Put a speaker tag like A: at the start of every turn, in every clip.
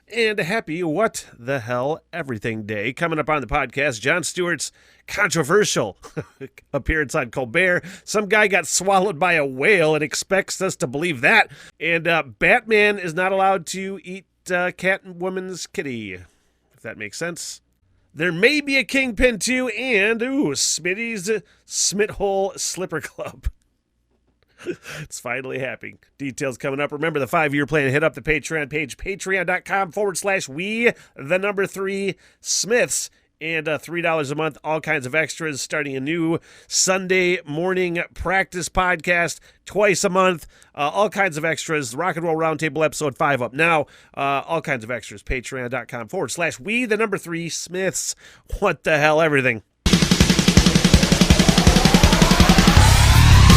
A: And a happy What the Hell Everything Day. Coming up on the podcast, Jon Stewart's controversial appearance on Colbert. Some guy got swallowed by a whale and expects us to believe that. And Batman is not allowed to eat Catwoman's kitty, if that makes sense. There may be a Kingpin too, and Smitty's Smithhole Slipper Club. It's finally happening. Details coming up. Remember the 5-year plan. Hit up the Patreon page, patreon.com/we3Smiths. And $3 a month, all kinds of extras, starting a new Sunday morning practice podcast twice a month, all kinds of extras, Rock and Roll Roundtable episode 5 up now, all kinds of extras, patreon.com/we3Smiths. What the hell, everything.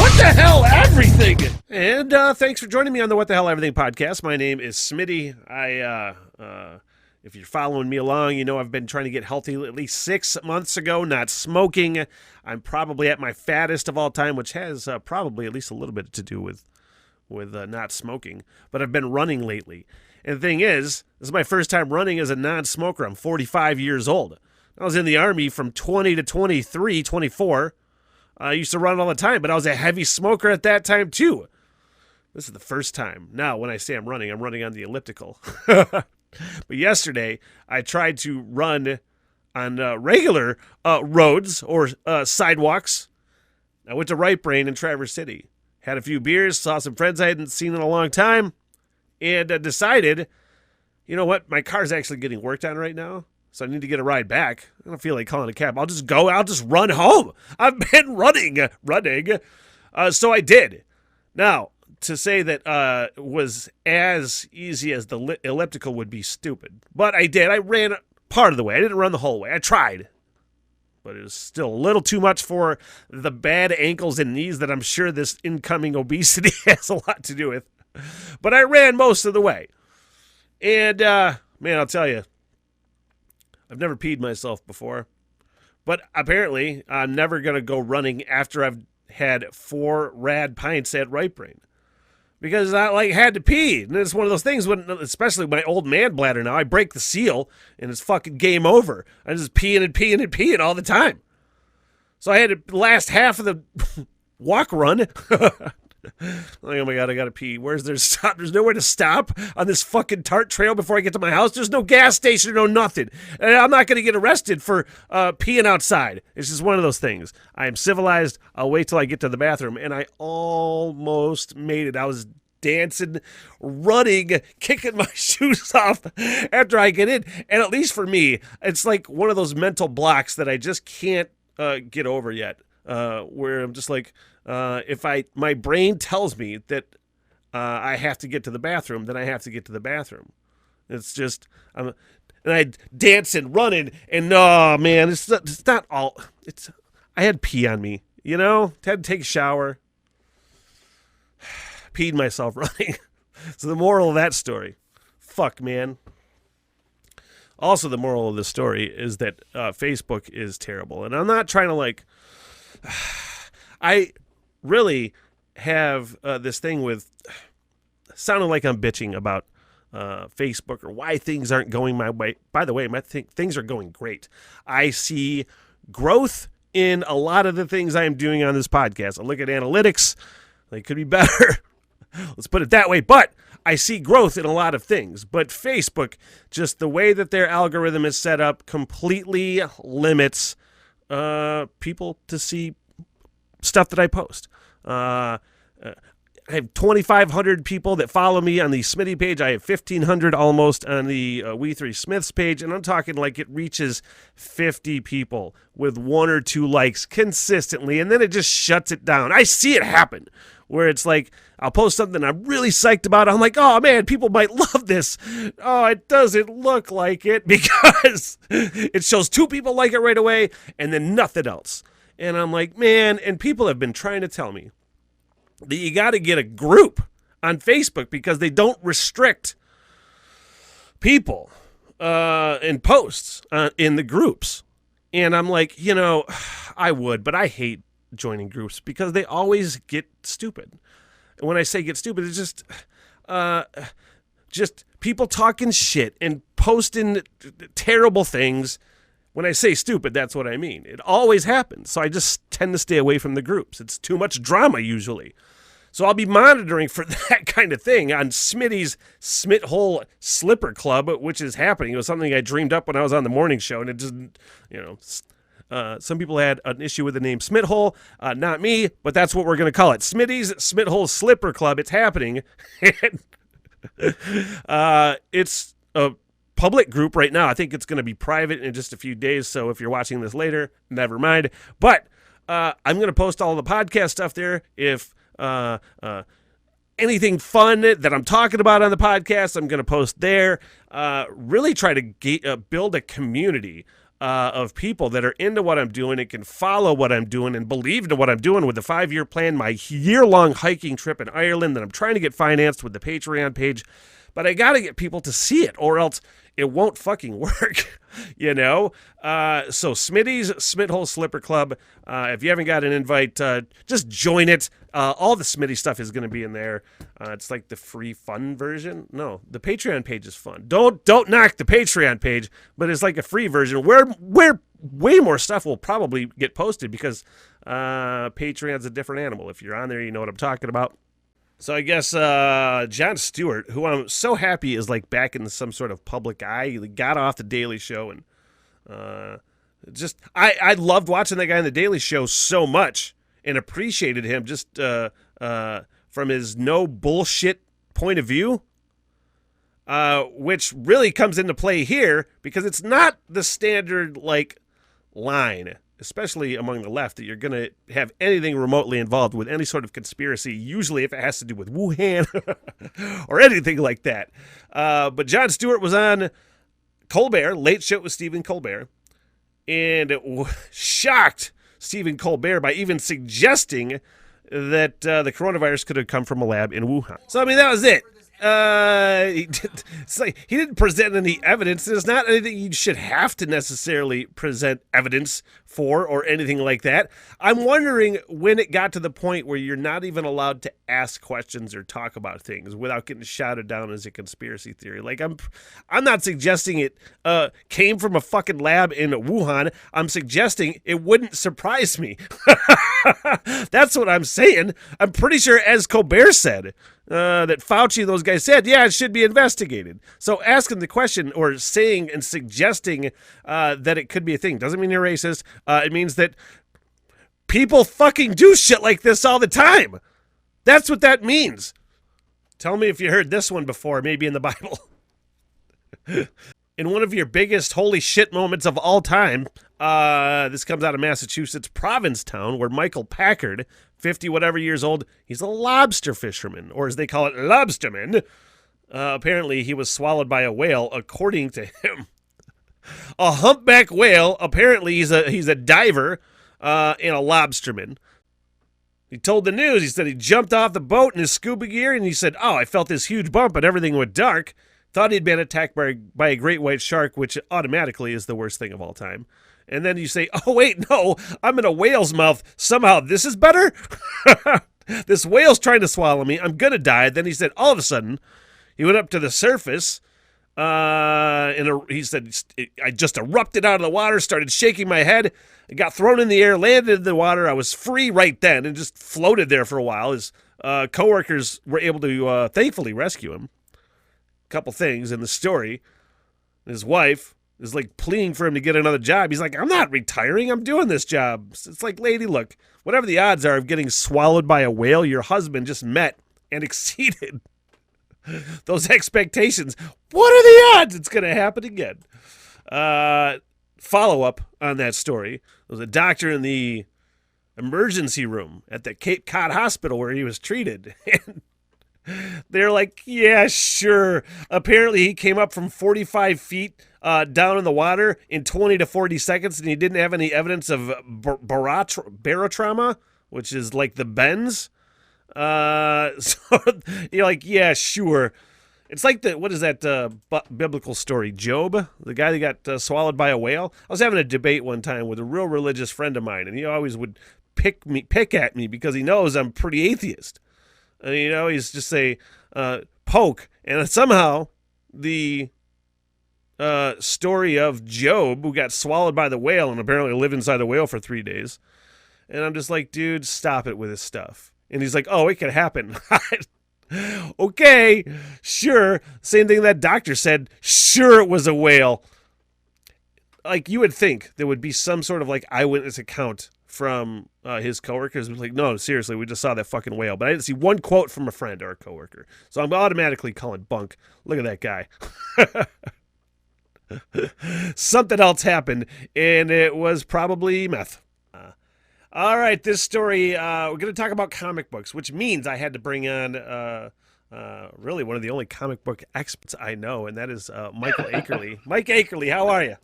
A: What the hell, everything! And thanks for joining me on the What the Hell Everything podcast. My name is Smitty. If you're following me along, you know I've been trying to get healthy at least 6 months ago, not smoking. I'm probably at my fattest of all time, which has probably at least a little bit to do with not smoking. But I've been running lately. And the thing is, this is my first time running as a non-smoker. I'm 45 years old. I was in the Army from 20 to 23, 24. I used to run all the time, but I was a heavy smoker at that time, too. This is the first time. Now, when I say I'm running on the elliptical. But yesterday, I tried to run on regular roads or sidewalks. I went to Right Brain in Traverse City. Had a few beers, saw some friends I hadn't seen in a long time, and decided, you know what, my car's actually getting worked on right now. So I need to get a ride back. I don't feel like calling a cab. I'll just run home. I've been running. So I did. Now, to say that was as easy as the elliptical would be stupid. But I did. I ran part of the way. I didn't run the whole way. I tried. But it was still a little too much for the bad ankles and knees that I'm sure this incoming obesity has a lot to do with. But I ran most of the way. And, man, I'll tell you, I've never peed myself before, but apparently I'm never going to go running after I've had 4 rad pints at Right Brain because I had to pee. And it's one of those things when, especially my old man bladder now, I break the seal and it's fucking game over. I'm just peeing and peeing and peeing all the time. So I had to last half of the walk run. Like, oh my God, I gotta pee. Where's there stop? There's nowhere to stop on this fucking tart trail before I get to my house. There's no gas station, no nothing. And I'm not gonna get arrested for peeing outside. It's just one of those things. I am civilized. I'll wait till I get to the bathroom. And I almost made it. I was dancing, running, kicking my shoes off after I get in. And at least for me, it's like one of those mental blocks that I just can't get over yet. Where I'm just like, if my brain tells me that I have to get to the bathroom, then I have to get to the bathroom. It's just, and I dancing, running, and oh man, it's not all. I had pee on me, you know. Had to take a shower, peed myself running. So the moral of that story, fuck man. Also, the moral of the story is that Facebook is terrible, and I'm not trying to I really have this thing with sounding like I'm bitching about Facebook or why things aren't going my way. By the way, things are going great. I see growth in a lot of the things I am doing on this podcast. I look at analytics. They could be better. Let's put it that way. But I see growth in a lot of things. But Facebook, just the way that their algorithm is set up, completely limits people to see stuff that I post. I have 2,500 people that follow me on the Smitty page. I have 1,500 almost on the We Three Smiths page. And I'm talking like it reaches 50 people with 1 or 2 likes consistently. And then it just shuts it down. I see it happen where it's like I'll post something I'm really psyched about. I'm like, oh man, people might love this. Oh, it doesn't look like it because it shows 2 people like it right away and then nothing else. And I'm like, man, and people have been trying to tell me that you got to get a group on Facebook because they don't restrict people and posts in the groups. And I'm like, you know, I would, but I hate joining groups because they always get stupid. And when I say get stupid, it's just people talking shit and posting terrible things. When I say stupid, that's what I mean. It always happens. So I just tend to stay away from the groups. It's too much drama usually. So I'll be monitoring for that kind of thing on Smitty's Smithhole Slipper Club, which is happening. It was something I dreamed up when I was on the morning show, and it just, some people had an issue with the name Smithhole. Not me, but that's what we're going to call it. Smitty's Smithhole Slipper Club. It's happening. It's a public group right now. I think it's going to be private in just a few days, so if you're watching this later, never mind. But I'm going to post all the podcast stuff there. If anything fun that I'm talking about on the podcast, I'm going to post there. Really try to build a community of people that are into what I'm doing and can follow what I'm doing and believe in what I'm doing with the 5-year plan, my year-long hiking trip in Ireland that I'm trying to get financed with the Patreon page. But I got to get people to see it, or else it won't fucking work, So Smitty's Smithhole Slipper Club, if you haven't got an invite, just join it. All the Smitty stuff is going to be in there. It's like the free fun version. No, the Patreon page is fun. Don't knock the Patreon page, but it's like a free version where way more stuff will probably get posted because Patreon's a different animal. If you're on there, you know what I'm talking about. So I guess Jon Stewart, who I'm so happy is like back in some sort of public eye, he got off the Daily Show, and I loved watching that guy on the Daily Show so much and appreciated him just from his no bullshit point of view, which really comes into play here because it's not the standard like line, especially among the left, that you're going to have anything remotely involved with any sort of conspiracy, usually if it has to do with Wuhan or anything like that. But Jon Stewart was on Colbert, Late Show with Stephen Colbert, and shocked Stephen Colbert by even suggesting that the coronavirus could have come from a lab in Wuhan. So, I mean, that was it. It's like he didn't present any evidence. There's not anything you should have to necessarily present evidence for or anything like that. I'm wondering when it got to the point where you're not even allowed to ask questions or talk about things without getting shouted down as a conspiracy theory. Like I'm not suggesting it came from a fucking lab in Wuhan. I'm suggesting it wouldn't surprise me. That's what I'm saying. I'm pretty sure, as Colbert said, that Fauci and those guys said, yeah, it should be investigated. So asking the question or saying and suggesting that it could be a thing doesn't mean you're racist. It means that people fucking do shit like this all the time. That's what that means. Tell me if you heard this one before, maybe in the Bible. In one of your biggest holy shit moments of all time, this comes out of Massachusetts, Provincetown, where Michael Packard, 50 whatever years old, he's a lobster fisherman, or as they call it, lobsterman. Apparently, he was swallowed by a whale, according to him. A humpback whale. Apparently, he's a diver and a lobsterman. He told the news. He said he jumped off the boat in his scuba gear, and he said, "Oh, I felt this huge bump, and everything went dark. Thought he'd been attacked by a great white shark, which automatically is the worst thing of all time." And then you say, "Oh, wait, no, I'm in a whale's mouth. Somehow this is better? This whale's trying to swallow me. I'm going to die." Then he said, all of a sudden, he went up to the surface, he said, "I just erupted out of the water, started shaking my head. I got thrown in the air, landed in the water. I was free right then and just floated there for a while." His coworkers were able to thankfully rescue him. A couple things in the story. His wife is like pleading for him to get another job. He's like, "I'm not retiring. I'm doing this job." It's like, lady, look, whatever the odds are of getting swallowed by a whale, your husband just met and exceeded those expectations. What are the odds it's going to happen again? Follow-up on that story. There was a doctor in the emergency room at the Cape Cod Hospital where he was treated. And they're like, "Yeah, sure." Apparently, he came up from 45 feet down in the water in 20 to 40 seconds, and he didn't have any evidence of barotrauma, which is like the bends. So you're like, "Yeah, sure." It's like what is that biblical story? Job, the guy that got swallowed by a whale. I was having a debate one time with a real religious friend of mine, and he always would pick at me because he knows I'm pretty atheist. He's just say poke, and somehow the story of Job, who got swallowed by the whale and apparently lived inside the whale for 3 days. And I'm just like, dude, stop it with this stuff. And he's like, oh, it could happen. Okay, sure. Same thing that doctor said. Sure, it was a whale. Like, you would think there would be some sort of like eyewitness account from his coworkers. Like, no, seriously, we just saw that fucking whale. But I didn't see one quote from a friend or a coworker. So I'm automatically calling bunk. Look at that guy. Something else happened, and it was probably meth. All right, this story, we're going to talk about comic books, which means I had to bring on really one of the only comic book experts I know, and that is Michael Akerly. Mike Akerly, how are you?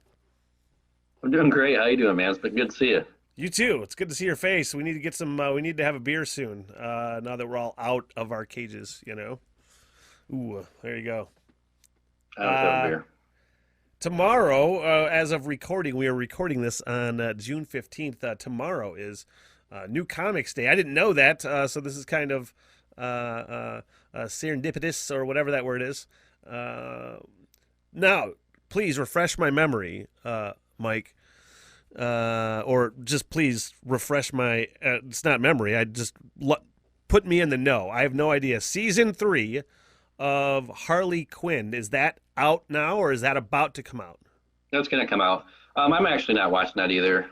B: I'm doing great. How you doing, man? It's been good to see you.
A: You too. It's good to see your face. We need to get some. We need to have a beer soon. Now that we're all out of our cages, you know. Ooh, there you go.
B: I don't have a beer.
A: Tomorrow, as of recording, we are recording this on June 15th. Tomorrow is New Comics Day. I didn't know that, so this is kind of serendipitous or whatever that word is. Now, please refresh my memory, Mike, or just please refresh my. It's not memory. Put me in the know. I have no idea. Season 3 of Harley Quinn, is that out now or is that about to come out?
B: That's going to come out. I'm actually not watching that either.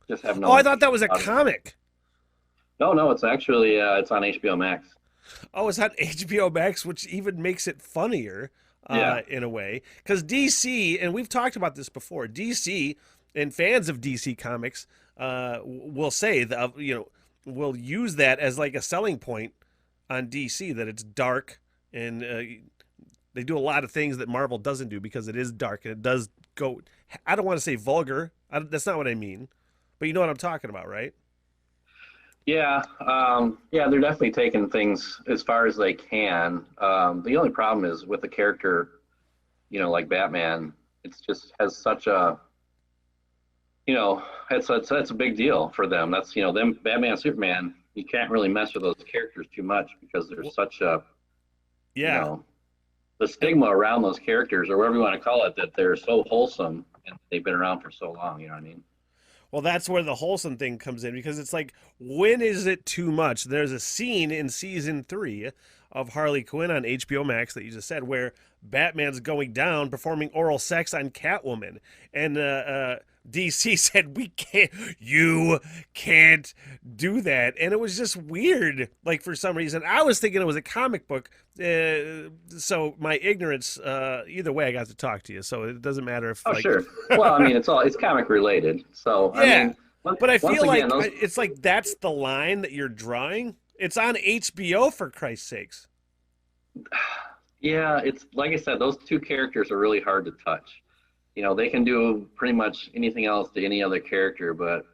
B: Just have no.
A: Oh, I thought that was a comic.
B: No, it's actually it's on HBO Max.
A: Oh, it's on HBO Max, which even makes it funnier in a way. Because DC, and we've talked about this before, DC and fans of DC Comics will say that, will use that as like a selling point on DC, that it's dark and they do a lot of things that Marvel doesn't do because it is dark and it does go. I don't want to say vulgar. That's not what I mean, but you know what I'm talking about, right?
B: Yeah, they're definitely taking things as far as they can. The only problem is with the character, like Batman, it's just has such a, it's a big deal for them. That's, them Batman, Superman. You can't really mess with those characters too much because there's such a, the stigma around those characters, or whatever you want to call it, that they're so wholesome and they've been around for so long. You know what I mean?
A: Well, that's where the wholesome thing comes in, because it's like, when is it too much? There's a scene in season 3 of Harley Quinn on HBO Max that you just said, where Batman's going down performing oral sex on Catwoman, and DC said, you can't do that. And it was just weird. Like, for some reason, I was thinking it was a comic book. So my ignorance, either way, I got to talk to you. So it doesn't matter if.
B: Oh, sure. Well, I mean, it's comic related. So,
A: yeah.
B: I mean,
A: but I feel like it's like that's the line that you're drawing. It's on HBO, for Christ's sakes.
B: Yeah, it's like I said, those two characters are really hard to touch. They can do pretty much anything else to any other character, but,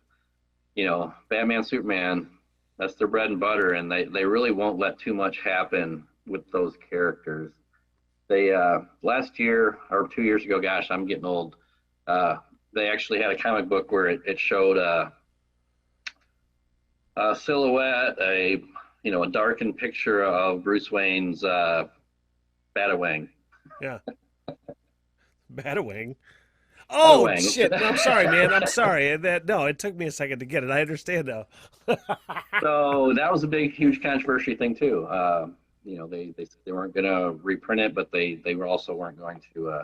B: Batman, Superman, that's their bread and butter, and they really won't let too much happen with those characters. They, last year, or 2 years ago, gosh, I'm getting old, they actually had a comic book where it showed a silhouette, a darkened picture of Bruce Wayne's Batawang.
A: Yeah. Batawang. Oh,
B: Batawang.
A: shit. No, I'm sorry, man. I'm sorry. It took me a second to get it. I understand now.
B: So that was a big, huge controversy thing too. They weren't going to reprint it, but they also weren't going to,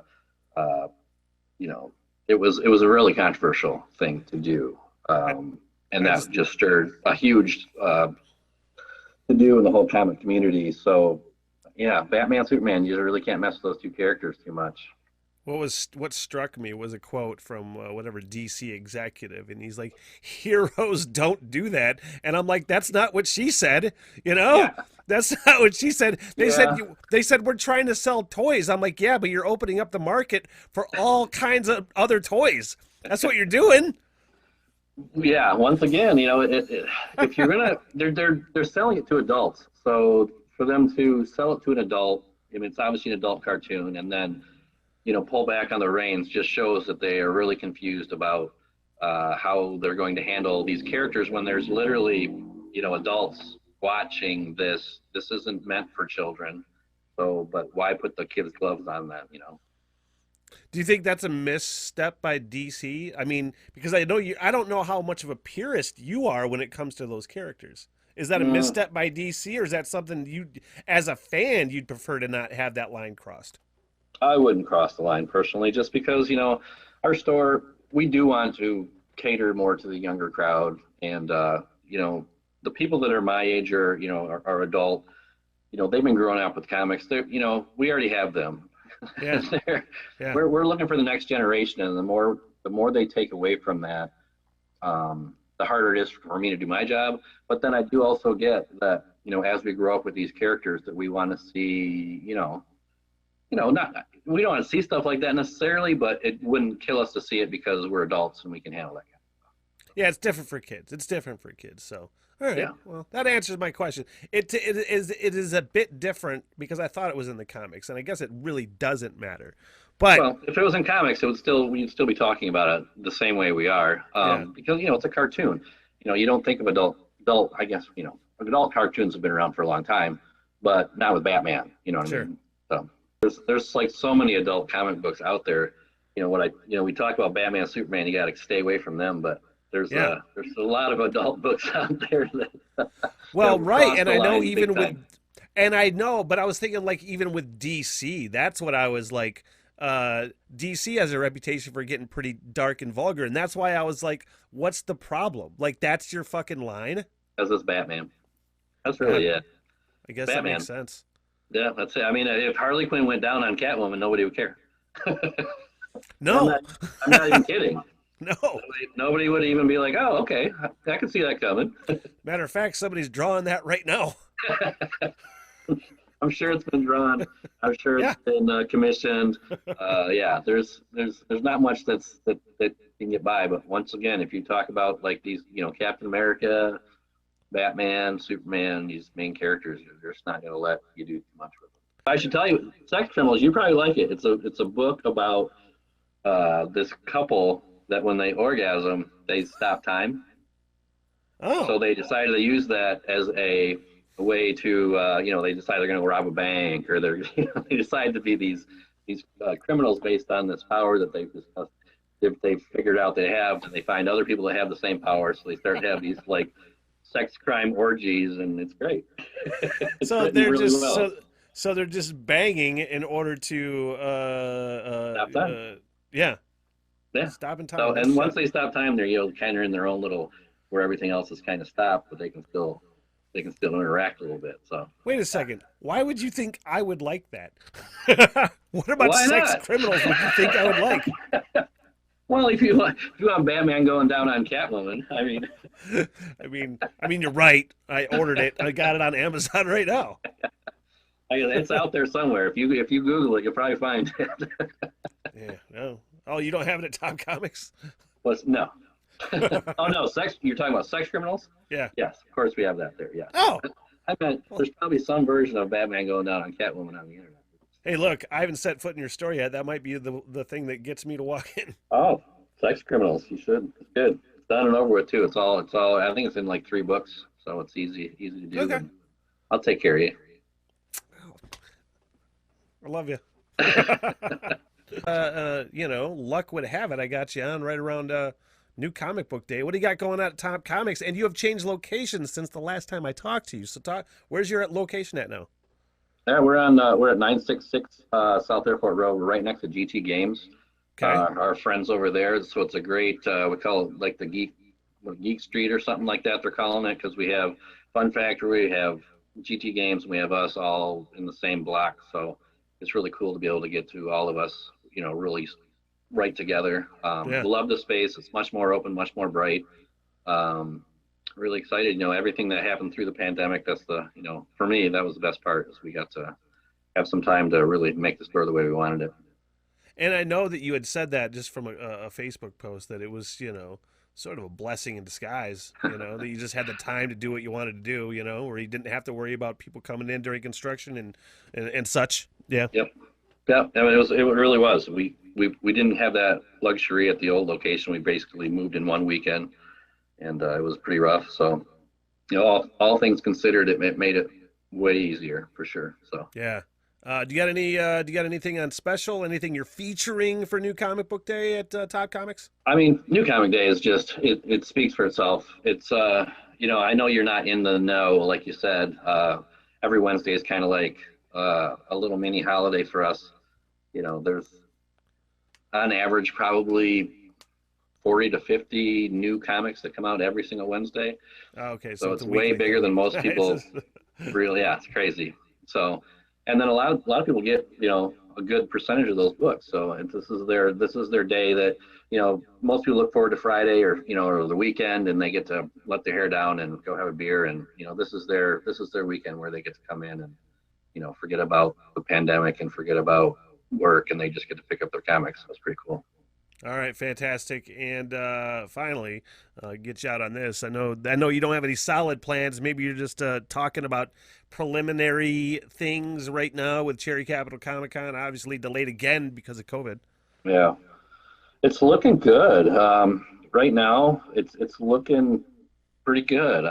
B: it was a really controversial thing to do. And that just stirred a huge to do in the whole comic community. So yeah, Batman, Superman, you really can't mess with those two characters too much.
A: What struck me was a quote from whatever DC executive, and he's like, "Heroes don't do that," and I'm like, "That's not what she said,
B: Yeah.
A: That's not what she said." They said we're trying to sell toys. I'm like, "Yeah, but you're opening up the market for all kinds of other toys. That's what you're doing."
B: Yeah. Once again, if you're gonna, they're selling it to adults, so for them to sell it to an adult, I mean, it's obviously an adult cartoon, and then pull back on the reins just shows that they are really confused about how they're going to handle these characters when there's literally, adults watching this. This isn't meant for children. So, but why put the kids' gloves on then?
A: Do you think that's a misstep by DC? I mean, because I know I don't know how much of a purist you are when it comes to those characters. Is that a
B: Mm,
A: misstep by DC, or is that something you, as a fan, you'd prefer to not have that line crossed?
B: I wouldn't cross the line personally, just because our store, we do want to cater more to the younger crowd, and the people that are my age or are adult. They've been growing up with comics. We already have them.
A: Yeah, yeah,
B: We're looking for the next generation, and the more they take away from that, the harder it is for me to do my job. But then I do also get that as we grow up with these characters, that we want to see not we don't want to see stuff like that necessarily, but it wouldn't kill us to see it because we're adults and we can handle that.
A: yeah. It's different for kids. It's different for kids. So, all right.
B: Yeah.
A: Well, that answers my question. It is a bit different because I thought it was in the comics, and I guess it really doesn't matter. But
B: Well, if it was in comics, we'd still be talking about it the same way we are,
A: yeah,
B: because it's a cartoon. You don't think of adult. I guess adult cartoons have been around for a long time, but not with Batman. You know what I
A: sure.
B: mean? So there's like so many adult comic books out there. We talk about Batman, Superman. You got to stay away from them, but
A: Yeah.
B: there's a lot of adult books out there that
A: Well,
B: that
A: right,
B: cross
A: and
B: the
A: I know
B: line
A: even
B: big
A: with,
B: time.
A: and I know, but I was thinking like even with DC, that's what I was like. DC has a reputation for getting pretty dark and vulgar, and that's why I was like, what's the problem? Like that's your fucking line?
B: As this Batman. That's
A: Yeah,
B: really it.
A: I guess that makes
B: Batman.
A: sense.
B: Yeah, that's it. I mean, if Harley Quinn went down on Catwoman, nobody would care. I'm
A: No,
B: not. I'm not even kidding.
A: no.
B: Nobody would even be like, "Oh, okay, I can see that coming."
A: Matter of fact, somebody's drawing that right now.
B: I'm sure it's been drawn. I'm sure
A: Yeah,
B: it's been commissioned. Yeah, there's not much that can get by. But once again, if you talk about like these, Captain America, Batman, Superman, these main characters, they're just not going to let you do too much with them. I should tell you, Sex Criminals, you probably like it. It's a book about this couple that when they orgasm, they stop time. So
A: oh,
B: they decided to use that as a way to, they decide they're going to rob a bank, or they decide to be these criminals based on this power that they've discussed. If they've figured out they have, and they find other people that have the same power, so they start to have these like sex crime orgies, and it's great. It's
A: so
B: written
A: they're
B: really
A: just
B: well.
A: so they're just banging in order to
B: Stop time.
A: yeah,
B: Yeah.
A: stop in
B: So
A: time. That's
B: and once
A: shut.
B: they stop time, they're kind of in their own little where everything else is kind of stopped, but they can still interact a little bit. So
A: Wait a second. Why would you think I would like that? What about
B: why
A: sex
B: not?
A: criminals would you think I would like?
B: Well, if you want Batman going down on Catwoman, I mean,
A: I mean, you're right. I ordered it. I got it on Amazon right now.
B: it's out there somewhere. If you Google it, you'll probably find it.
A: Yeah. No. Oh, you don't have it at Top Comics?
B: No. Oh no, sex. You're talking about sex criminals?
A: Yeah.
B: Yes, of course we have that there. Yeah.
A: Oh.
B: I meant there's probably some version of Batman going down on Catwoman on the internet.
A: Hey, look. I haven't set foot in your store yet. That might be the thing that gets me to walk in.
B: Oh, sex criminals. You should. It's good. It's done and over with too. It's all. I think it's in like 3 books, so it's easy to do.
A: Okay.
B: And I'll take care of you.
A: I love you. Luck would have it. I got you on right around New Comic Book Day. What do you got going on at Top Comics? And you have changed locations since the last time I talked to you. So where's your location at now?
B: Yeah, we're at 966 South Airport Road. We're right next to GT Games.
A: Okay.
B: Our friends over there. So it's a great. We call it like the Geek Street or something like that. They're calling it because we have Fun Factory, we have GT Games, and we have us all in the same block. So it's really cool to be able to get to all of us. Really right together.
A: Yeah.
B: Love the space. It's much more open, much more bright. Really excited. Everything that happened through the pandemic. That's for me, that was the best part. Is we got to have some time to really make the store the way we wanted it.
A: And I know that you had said that just from a Facebook post that it was, sort of a blessing in disguise, that you just had the time to do what you wanted to do, where you didn't have to worry about people coming in during construction and such. Yeah.
B: Yep. Yeah, I mean, it really was. We didn't have that luxury at the old location. We basically moved in one weekend, and it was pretty rough. So, all things considered, it made it way easier for sure. So
A: Yeah. Do you got any? Do you got anything on special? Anything you're featuring for New Comic Book Day at Top Comics?
B: I mean, New Comic Day is just it speaks for itself. It's I know you're not in the know, like you said. Every Wednesday is kind of like a little mini holiday for us. There's on average probably 40 to 50 new comics that come out every single Wednesday.
A: Okay,
B: so it's way bigger than most people. Really, yeah, it's crazy. So, and then a lot of people get a good percentage of those books. So this is their day that most people look forward to Friday or or the weekend, and they get to let their hair down and go have a beer, and this is their weekend where they get to come in and forget about the pandemic and forget about work, and they just get to pick up their comics. That's pretty cool.
A: All right, fantastic. And finally, get you out on this. I know you don't have any solid plans. Maybe you're just talking about preliminary things right now with Cherry Capital Comic Con, obviously delayed again because of COVID.
B: Yeah, it's looking good. Right now, it's looking pretty good.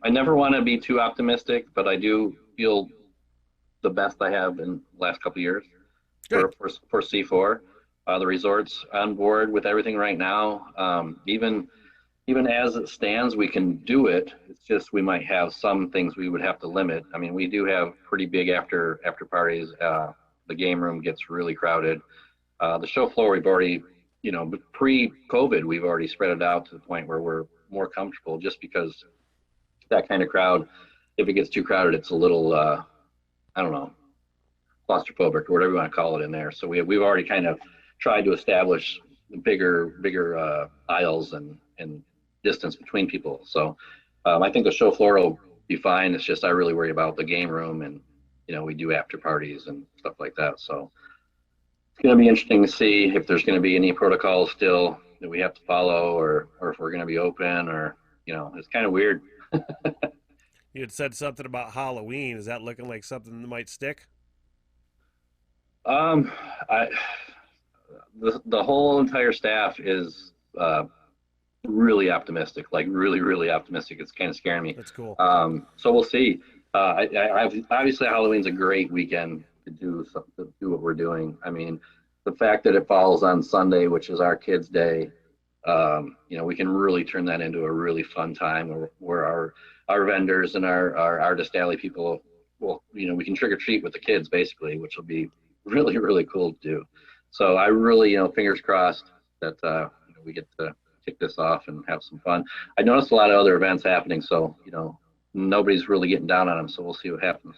B: I never want to be too optimistic, but I do feel the best I have in the last couple of years for C4. The resort's on board with everything right now. Even as it stands, we can do it. It's just we might have some things we would have to limit. I mean, we do have pretty big after parties. The game room gets really crowded. The show floor, we've already, pre-COVID, we've already spread it out to the point where we're more comfortable, just because that kind of crowd, if it gets too crowded, it's a little, I don't know, claustrophobic or whatever you want to call it in there. So we've already kind of tried to establish bigger aisles and distance between people. So I think the show floor will be fine. It's just I really worry about the game room, and we do after parties and stuff like that. So it's going to be interesting to see if there's going to be any protocols still that we have to follow, or if we're going to be open, or it's kind of weird.
A: You had said something about Halloween. Is that looking like something that might stick?
B: The whole entire staff is really optimistic, like really, really optimistic. It's kind of scaring me.
A: That's cool.
B: So we'll see. Obviously, Halloween's a great weekend to do what we're doing. I mean, the fact that it falls on Sunday, which is our kids' day, we can really turn that into a really fun time where our vendors and our artist alley people we can trick or treat with the kids basically, which will be really, really cool to do. So I really, fingers crossed that we get to kick this off and have some fun. I noticed a lot of other events happening, so nobody's really getting down on them. So we'll see what happens.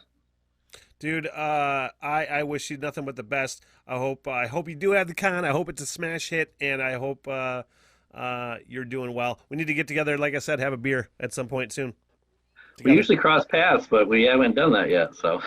A: Dude, I wish you nothing but the best. I hope you do have the con. I hope it's a smash hit, and I hope you're doing well. We need to get together, like I said, have a beer at some point soon.
B: We usually cross paths, but we haven't done that yet. So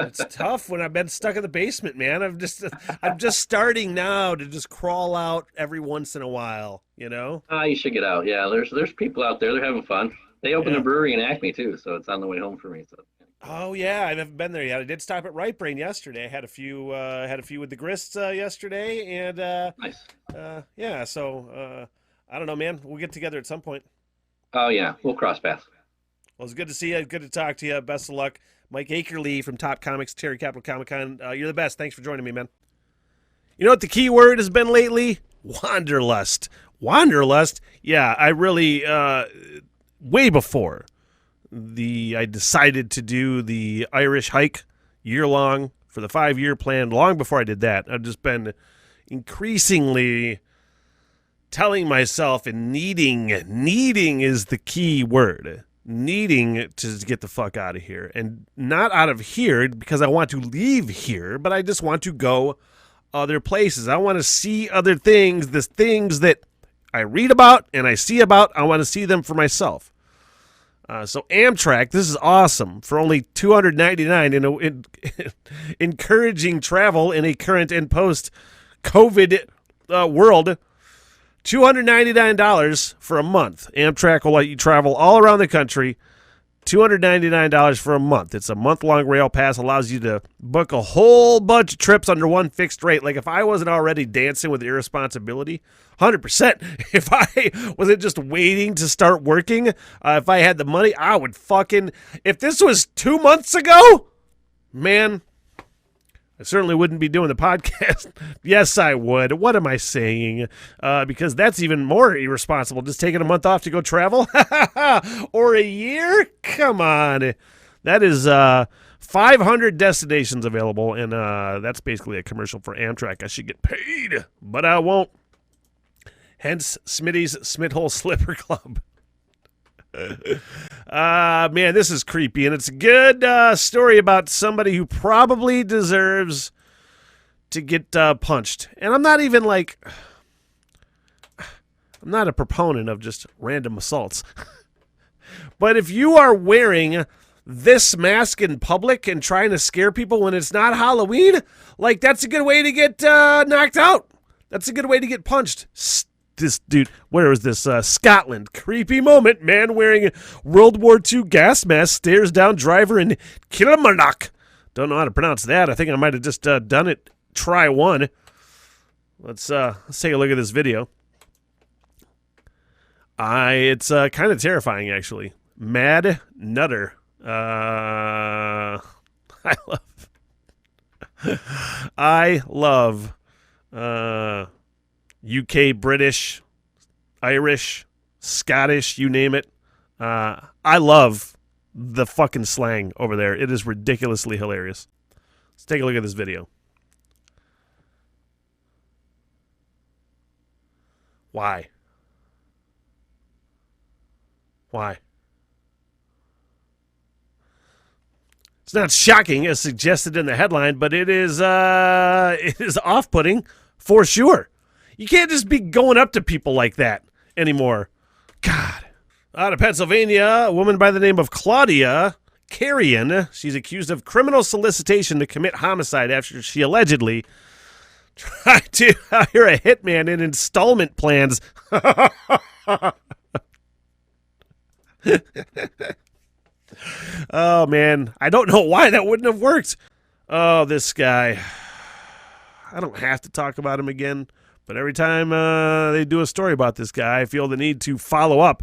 A: it's tough when I've been stuck in the basement, man. I'm just starting now to just crawl out every once in a while.
B: You should get out. Yeah, there's people out there. They're having fun. They opened a brewery in Acme too, so it's on the way home for me. So.
A: Oh yeah, I haven't been there yet. I did stop at Right Brain yesterday. I had a few with the Grists yesterday, and
B: nice.
A: Yeah. So I don't know, man. We'll get together at some point.
B: Oh yeah, we'll cross paths.
A: Well, it's good to see you. Good to talk to you. Best of luck. Mike Akerly from Top Comics, Cherry Capital Comic Con. You're the best. Thanks for joining me, man. You know what the key word has been lately? Wanderlust. Wanderlust? Yeah, I really, way before I decided to do the Irish hike year-long for the 5-year plan, long before I did that, I've just been increasingly telling myself and needing is the key word. Needing to get the fuck out of here, and not out of here because I want to leave here, but I just want to go other places. I want to see other things, the things that I read about and I see about. I want to see them for myself. So Amtrak, this is awesome for only $299 in encouraging travel in a current and post COVID world. $299 for a month. Amtrak will let you travel all around the country. $299 for a month. It's a month-long rail pass. Allows you to book a whole bunch of trips under one fixed rate. Like if I wasn't already dancing with irresponsibility, 100%. If I wasn't just waiting to start working, if I had the money, I would fucking... If this was 2 months ago, man, I certainly wouldn't be doing the podcast. Yes, I would. What am I saying? Because that's even more irresponsible. Just taking a month off to go travel? Or a year? Come on. That is 500 destinations available, and that's basically a commercial for Amtrak. I should get paid, but I won't. Hence, Smitty's Smithhole Slipper Club. Man, this is creepy, and it's a good story about somebody who probably deserves to get punched. And I'm not even like, I'm not a proponent of just random assaults. But if you are wearing this mask in public and trying to scare people when it's not Halloween, like, that's a good way to get knocked out. That's a good way to get punched. This dude, where is this? Scotland. Creepy moment. Man wearing World War II gas mask stares down driver in Kilmarnock. Don't know how to pronounce that. I think I might have just done it. Try one. Let's take a look at this video. It's kind of terrifying, actually. Mad Nutter. I love UK, British, Irish, Scottish, you name it. I love the fucking slang over there. It is ridiculously hilarious. Let's take a look at this video. Why? Why? It's not shocking as suggested in the headline, but it is off-putting for sure. You can't just be going up to people like that anymore. God. Out of Pennsylvania, a woman by the name of Claudia Carrion. She's accused of criminal solicitation to commit homicide after she allegedly tried to hire a hitman in installment plans. Oh, man. I don't know why that wouldn't have worked. Oh, this guy. I don't have to talk about him again. But every time they do a story about this guy, I feel the need to follow up.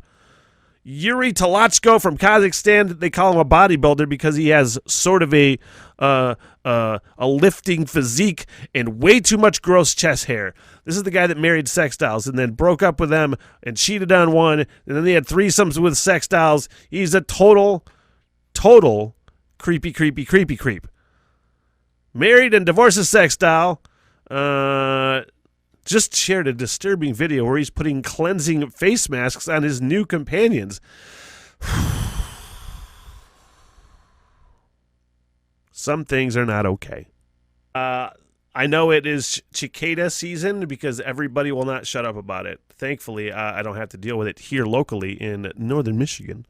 A: Yuri Talachko from Kazakhstan, they call him a bodybuilder because he has sort of a lifting physique and way too much gross chest hair. This is the guy that married sex dolls and then broke up with them and cheated on one, and then they had threesomes with sex dolls. He's a total creep. Married and divorced a sex doll. Just shared a disturbing video where he's putting cleansing face masks on his new companions. Some things are not okay. I know it is cicada season because everybody will not shut up about it. Thankfully, I don't have to deal with it here locally in northern Michigan.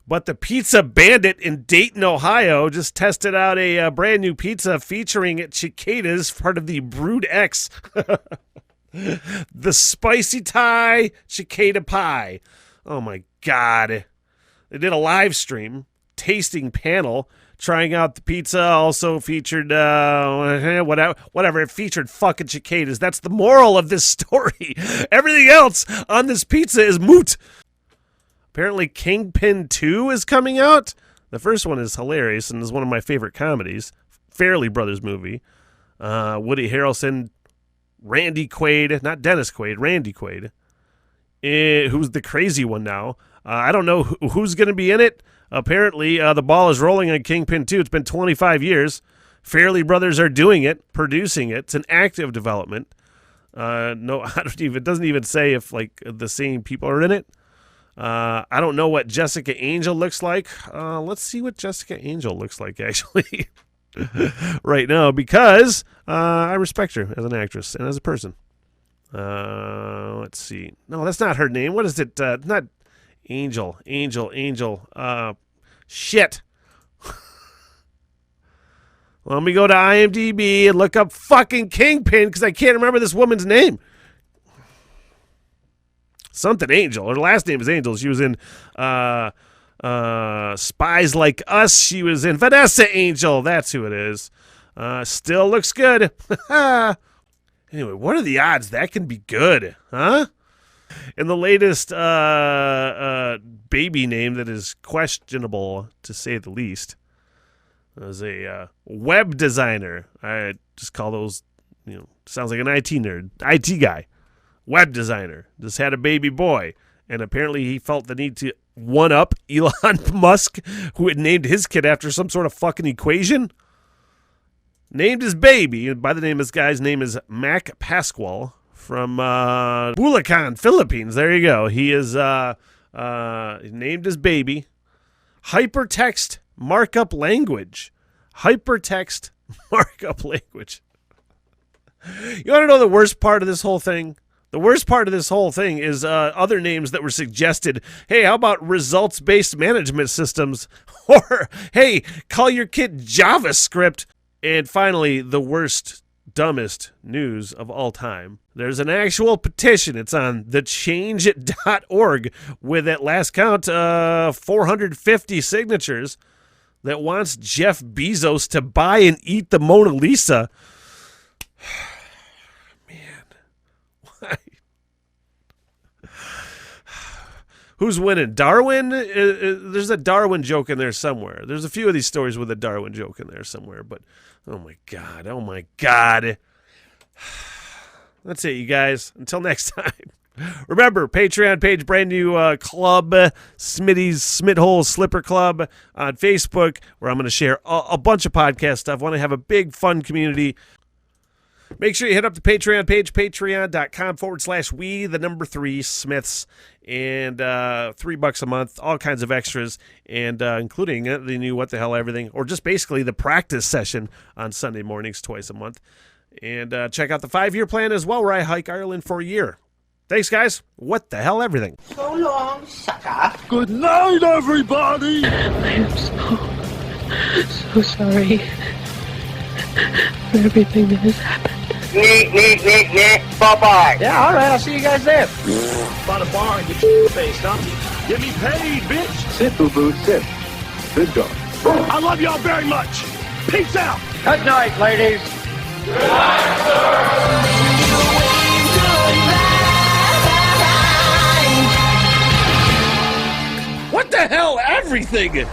A: But the Pizza Bandit in Dayton, Ohio, just tested out a brand new pizza featuring cicadas, part of the Brood X. The Spicy Thai Cicada Pie. Oh, my God. They did a live stream, tasting panel, trying out the pizza. Also featured, whatever. It featured fucking cicadas. That's the moral of this story. Everything else on this pizza is moot. Apparently, Kingpin 2 is coming out. The first one is hilarious and is one of my favorite comedies. Farrelly Brothers movie. Woody Harrelson, Randy Quaid, not Dennis Quaid, Randy Quaid, who's the crazy one now. I don't know who's going to be in it. Apparently, the ball is rolling on Kingpin 2. It's been 25 years. Farrelly Brothers are doing it, producing it. It's an active development. No, it doesn't even say if like the same people are in it. I don't know what Jessica Angel looks like. Let's see what Jessica Angel looks like, actually, right now, because I respect her as an actress and as a person. Let's see. No, that's not her name. What is it? Not Angel. Shit. Let me go to IMDb and look up fucking Kingpin because I can't remember this woman's name. Something Angel. Her last name is Angel. She was in Spies Like Us. She was in Vanessa Angel. That's who it is. Still looks good. Anyway, what are the odds that can be good, huh? And the latest baby name that is questionable, to say the least. as a web designer. I just call those, sounds like an IT nerd, IT guy. Web designer. Just had a baby boy. And apparently he felt the need to one-up Elon Musk, who had named his kid after some sort of fucking equation. Named his baby, by the name, this guy's name is Mac Pascual from Bulacan, Philippines. There you go. He is named his baby Hypertext Markup Language. Hypertext Markup Language. You want to know the worst part of this whole thing? The worst part of this whole thing is other names that were suggested. Hey, how about results-based management systems? Or, hey, call your kid JavaScript. And finally, the worst, dumbest news of all time. There's an actual petition. It's on thechange.org with, at last count, 450 signatures that wants Jeff Bezos to buy and eat the Mona Lisa. Man, why? Who's winning? Darwin? There's a Darwin joke in there somewhere. There's a few of these stories with a Darwin joke in there somewhere, but oh my God. That's it, you guys. Until next time. Remember, Patreon page, brand new club, Smitty's Smithhole Slipper Club on Facebook, where I'm going to share a bunch of podcast stuff. I want to have a big, fun community. Make sure you hit up the Patreon page, patreon.com/we3Smiths, and $3 a month, all kinds of extras, and including the new What the Hell Everything, or just basically the practice session on Sunday mornings twice a month. And check out the 5-year plan as well, where I hike Ireland for a year. Thanks, guys. What the hell everything.
C: So long, sucker.
D: Good night, everybody.
E: I am so sorry for everything that has happened.
C: Neat. Bye-bye.
D: Yeah, all right, I'll see you guys there. By the bar and get your face, huh? Get me paid, bitch.
F: Sit, boo-boo, sit. Good dog.
D: I love y'all very much. Peace out.
C: Good night, ladies.
A: What the hell everything?